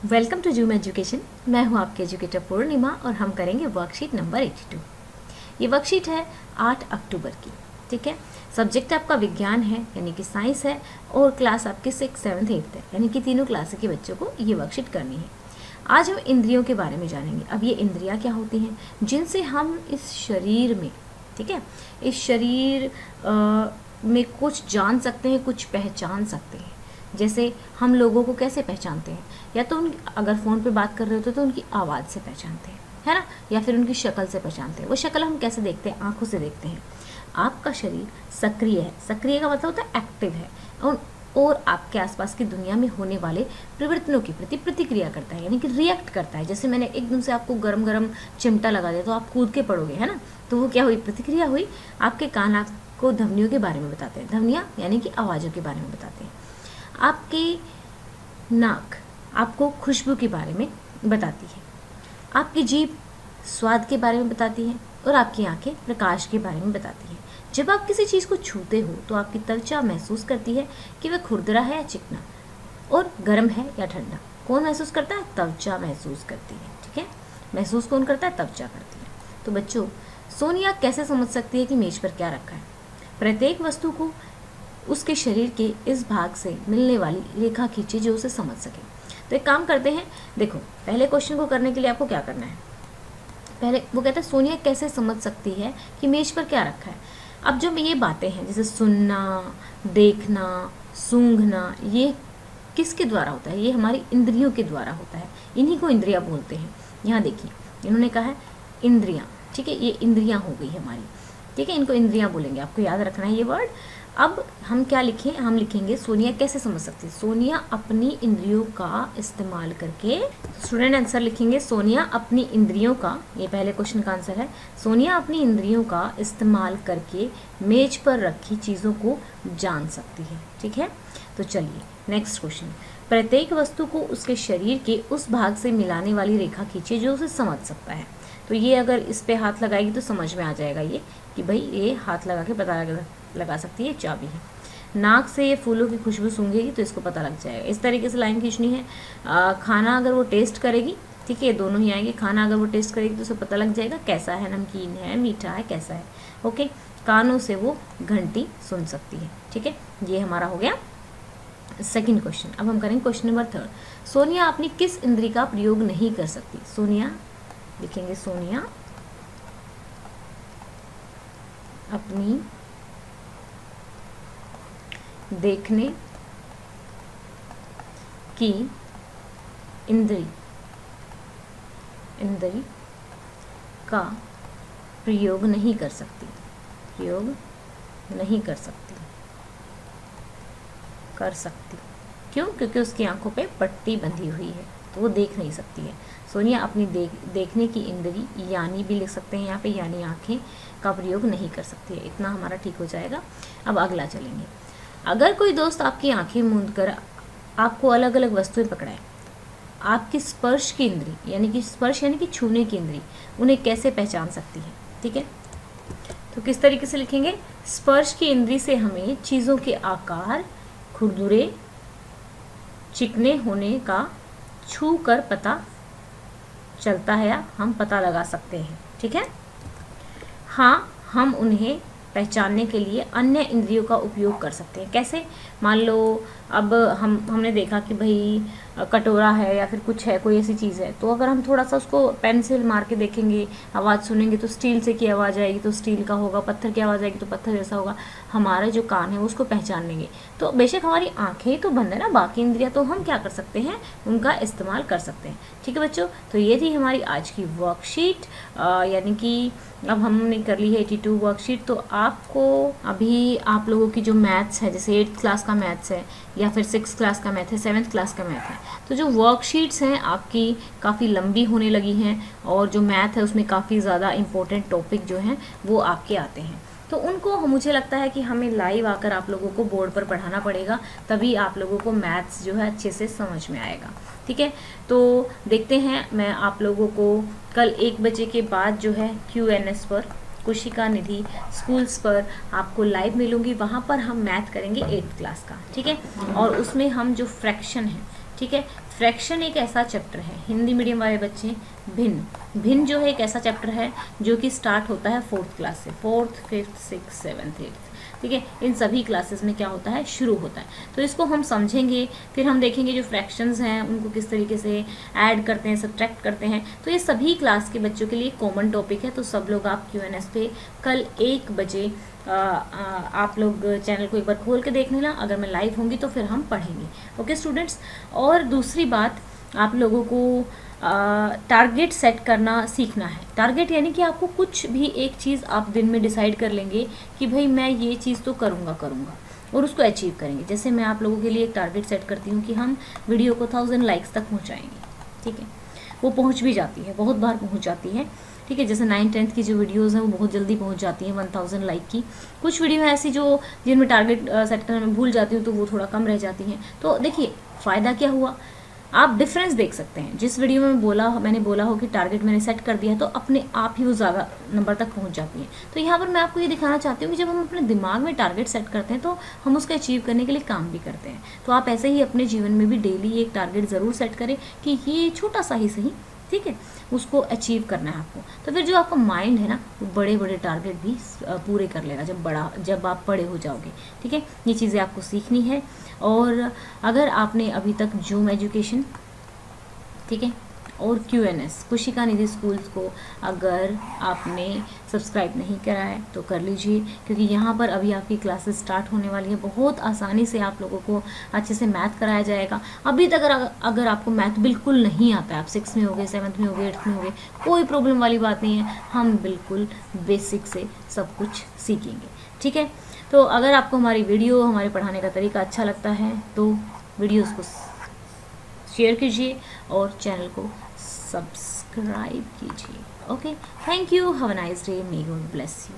Welcome to zoom education. मैं हूं आपके एजुकेटर पूर्णिमा और हम करेंगे वर्कशीट नंबर 82। ये वर्कशीट है 8 अक्टूबर की। ठीक है, सब्जेक्ट आपका विज्ञान है यानी कि साइंस है और क्लास आपकी 6, 7, 8 है यानी कि तीनों क्लास के बच्चों को ये वर्कशीट करनी है। आज हम इंद्रियों के बारे में जानेंगे। अब ये इंद्रियां क्या होती हैं जिनसे हम इस शरीर में, ठीक है, इस शरीर में कुछ जान सकते हैं, कुछ पहचान सकते हैं। जैसे हम लोगों को कैसे पहचानते हैं, या तो उन अगर फ़ोन पे बात कर रहे होते तो उनकी आवाज़ से पहचानते हैं, है ना, या फिर उनकी शक्ल से पहचानते हैं। वो शक्ल हम कैसे देखते हैं? आंखों से देखते हैं। आपका शरीर सक्रिय है, सक्रिय का मतलब होता है एक्टिव है, और आपके आसपास की दुनिया में होने वाले परिवर्तनों के प्रति प्रतिक्रिया करता है यानी कि रिएक्ट करता है। जैसे मैंने एकदम से आपको गरम गरम चिमटा लगा दिया तो आप कूद के पड़ोगे, है ना, तो वो क्या हुई? प्रतिक्रिया हुई। आपके कान आपको ध्वनियों के बारे में बताते हैं, ध्वनियाँ यानी कि आवाज़ों के बारे में बताते हैं। आपकी नाक आपको खुशबू के बारे में बताती है, आपकी जीभ स्वाद के बारे में बताती है और आपकी आंखें प्रकाश के बारे में बताती हैं। जब आप किसी चीज़ को छूते हो तो आपकी त्वचा महसूस करती है कि वह खुरदरा है या चिकना, और गर्म है या ठंडा। कौन महसूस करता है? त्वचा महसूस करती है। ठीक है, महसूस कौन करता है? त्वचा करती है। तो बच्चों, सोनिया कैसे समझ सकती है कि मेज पर क्या रखा है? प्रत्येक वस्तु को उसके शरीर के इस भाग से मिलने वाली रेखा खींचे जो उसे समझ सके। तो एक काम करते हैं, देखो पहले क्वेश्चन को करने के लिए आपको क्या करना है। पहले वो कहता है सोनिया कैसे समझ सकती है कि मेज पर क्या रखा है। अब जो ये बातें हैं जैसे सुनना, देखना, सूंघना, ये किसके द्वारा होता है? ये हमारी इंद्रियों के द्वारा होता है। इन्हीं को इंद्रियां बोलते हैं। यहाँ देखिए, इन्होंने कहा है इंद्रियां। ठीक है, ये इंद्रियां हो गई हमारी। ठीक है, इनको इंद्रियां बोलेंगे, आपको याद रखना है ये वर्ड। अब हम क्या लिखें? हम लिखेंगे सोनिया कैसे समझ सकती है। सोनिया अपनी इंद्रियों का इस्तेमाल करके, स्टूडेंट आंसर लिखेंगे सोनिया अपनी इंद्रियों का, ये पहले क्वेश्चन का आंसर है, सोनिया अपनी इंद्रियों का इस्तेमाल करके मेज पर रखी चीज़ों को जान सकती है। ठीक है, तो चलिए नेक्स्ट क्वेश्चन। प्रत्येक वस्तु को उसके शरीर के उस भाग से मिलाने वाली रेखा खींचे जो उसे समझ सकता है। तो ये अगर इस पे हाथ लगाएगी तो समझ में आ जाएगा ये कि भाई ये हाथ लगा के पता लगा सकती है चाबी है। नाक से ये फूलों की खुशबू सूंघेगी तो इसको पता लग जाएगा। इस तरीके से लाइन खींचनी है। खाना अगर वो टेस्ट करेगी, ठीक है, दोनों ही आएंगे। खाना अगर वो टेस्ट करेगी तो उसे पता लग जाएगा कैसा है, नमकीन है, मीठा है, कैसा है। ओके, कानों से वो घंटी सुन सकती है। ठीक है, ये हमारा हो गया सेकंड क्वेश्चन। अब हम करेंगे क्वेश्चन नंबर 3। सोनिया अपनी किस इंद्री का प्रयोग नहीं कर सकती? सोनिया लिखेंगे सोनिया अपनी देखने की इंद्री का प्रयोग नहीं कर सकती। प्रयोग नहीं कर सकती। क्यों? क्योंकि उसकी आंखों पे पट्टी बंधी हुई है तो वो देख नहीं सकती है। सोनिया अपनी देखने की इंद्री, यानी भी लिख सकते हैं यहाँ पे, यानी आंखें का प्रयोग नहीं कर सकती है। इतना हमारा ठीक हो जाएगा। अब अगला चलेंगे। अगर कोई दोस्त आपकी आंखें मूंद कर आपको अलग अलग वस्तुएं पकड़ाए, आपकी स्पर्श की इंद्री यानी कि स्पर्श यानी कि छूने की इंद्री उन्हें कैसे पहचान सकती है? ठीक है, तो किस तरीके से लिखेंगे? स्पर्श की इंद्री से हमें चीज़ों के आकार, खुरदुरे, चिकने होने का छू कर पता चलता है या हम पता लगा सकते हैं। ठीक है, हाँ, हम उन्हें पहचानने के लिए अन्य इंद्रियों का उपयोग कर सकते हैं। कैसे? मान लो अब हमने देखा कि भाई कटोरा है या फिर कुछ है, कोई ऐसी चीज़ है, तो अगर हम थोड़ा सा उसको पेंसिल मार के देखेंगे, आवाज़ सुनेंगे तो स्टील से की आवाज़ आएगी तो स्टील का होगा, पत्थर की आवाज़ आएगी तो पत्थर जैसा होगा। हमारा जो कान है उसको पहचान लेंगे। तो बेशक हमारी आंखें ही तो बंद है ना, बाकी इंद्रियां तो हम क्या कर सकते हैं? उनका इस्तेमाल कर सकते हैं। ठीक है बच्चों, तो ये थी हमारी आज की वर्कशीट। यानी कि अब हमने कर ली है 82 वर्कशीट। तो आपको अभी आप लोगों की जो मैथ्स है, जैसे 8th क्लास का मैथ्स है या फिर 6th क्लास का मैथ है, 7th क्लास का मैथ है, तो जो वर्कशीट्स हैं आपकी काफ़ी लंबी होने लगी हैं और जो मैथ है उसमें काफ़ी ज़्यादा इंपॉर्टेंट टॉपिक जो हैं वो आपके आते हैं। तो उनको मुझे लगता है कि हमें लाइव आकर आप लोगों को बोर्ड पर पढ़ाना पड़ेगा, तभी आप लोगों को मैथ्स जो है अच्छे से समझ में आएगा। ठीक है, तो देखते हैं, मैं आप लोगों को कल 1 बजे के बाद जो है QNS पर, कुशिका निधि स्कूल्स पर आपको लाइव मिलूंगी। वहाँ पर हम मैथ करेंगे 8th क्लास का। ठीक है, और उसमें हम जो फ्रैक्शन है, ठीक है, फ्रैक्शन एक ऐसा चैप्टर है, हिंदी मीडियम वाले बच्चे, भिन्न जो है एक ऐसा चैप्टर है जो कि स्टार्ट होता है 4th क्लास से, 4th 5th 6th 7th 8th, ठीक है, इन सभी क्लासेस में क्या होता है, शुरू होता है। तो इसको हम समझेंगे, फिर हम देखेंगे जो फ्रैक्शंस हैं उनको किस तरीके से ऐड करते हैं, सब्ट्रैक्ट करते हैं। तो ये सभी क्लास के बच्चों के लिए कॉमन टॉपिक है। तो सब लोग आप Q&A पे कल 1 बजे आप लोग चैनल को एक बार खोल के देख लेना, अगर मैं लाइव होंगी तो फिर हम पढ़ेंगे। ओके स्टूडेंट्स, और दूसरी बात, आप लोगों को टारगेट सेट करना सीखना है। टारगेट यानी कि आपको कुछ भी एक चीज़ आप दिन में डिसाइड कर लेंगे कि भाई मैं ये चीज़ तो करूँगा और उसको अचीव करेंगे। जैसे मैं आप लोगों के लिए एक टारगेट सेट करती हूँ कि हम वीडियो को 1000 लाइक्स तक पहुँचाएंगे, ठीक है, वो पहुँच भी जाती है, बहुत बार पहुँच जाती है, ठीक है। जैसे 9th 10th की जो वीडियोस हैं वो बहुत जल्दी पहुंच जाती हैं 1000 लाइक की। कुछ वीडियो है ऐसी जो जिनमें टारगेट सेट करने में भूल जाती हूँ तो वो थोड़ा कम रह जाती हैं। तो देखिए फ़ायदा क्या हुआ, आप डिफरेंस देख सकते हैं। जिस वीडियो में मैंने बोला हो कि टारगेट मैंने सेट कर दिया है तो अपने आप ही वो ज़्यादा नंबर तक पहुंच जाती है। तो यहाँ पर मैं आपको ये दिखाना चाहती हूँ कि जब हम अपने दिमाग में टारगेट सेट करते हैं तो हम उसको अचीव करने के लिए काम भी करते हैं। तो आप ऐसे ही अपने जीवन में भी डेली एक टारगेट ज़रूर सेट करें कि ये छोटा सा ही सही, ठीक है, उसको अचीव करना है आपको। तो फिर जो आपका माइंड है ना वो बड़े बड़े टारगेट भी पूरे कर लेगा जब आप बड़े हो जाओगे, ठीक है। ये चीज़ें आपको सीखनी है। और अगर आपने अभी तक जूम एजुकेशन, ठीक है, और Q&A खुशिका निधि स्कूल्स को अगर आपने सब्सक्राइब नहीं करा है तो कर लीजिए, क्योंकि यहाँ पर अभी आपकी क्लासेस स्टार्ट होने वाली है। बहुत आसानी से आप लोगों को अच्छे से मैथ कराया जाएगा। अभी तक अगर आपको मैथ बिल्कुल नहीं आता है, आप 6th में हो गए, 7th में हो गए, 8th में हो गए, कोई प्रॉब्लम वाली बात नहीं है, हम बिल्कुल बेसिक से सब कुछ सीखेंगे, ठीक है। तो अगर आपको हमारी वीडियो, हमारे पढ़ाने का तरीका अच्छा लगता है तो वीडियोज़ को शेयर कीजिए और चैनल को सब्सक्राइब कीजिए। Okay, thank you, have a nice day, may God bless you.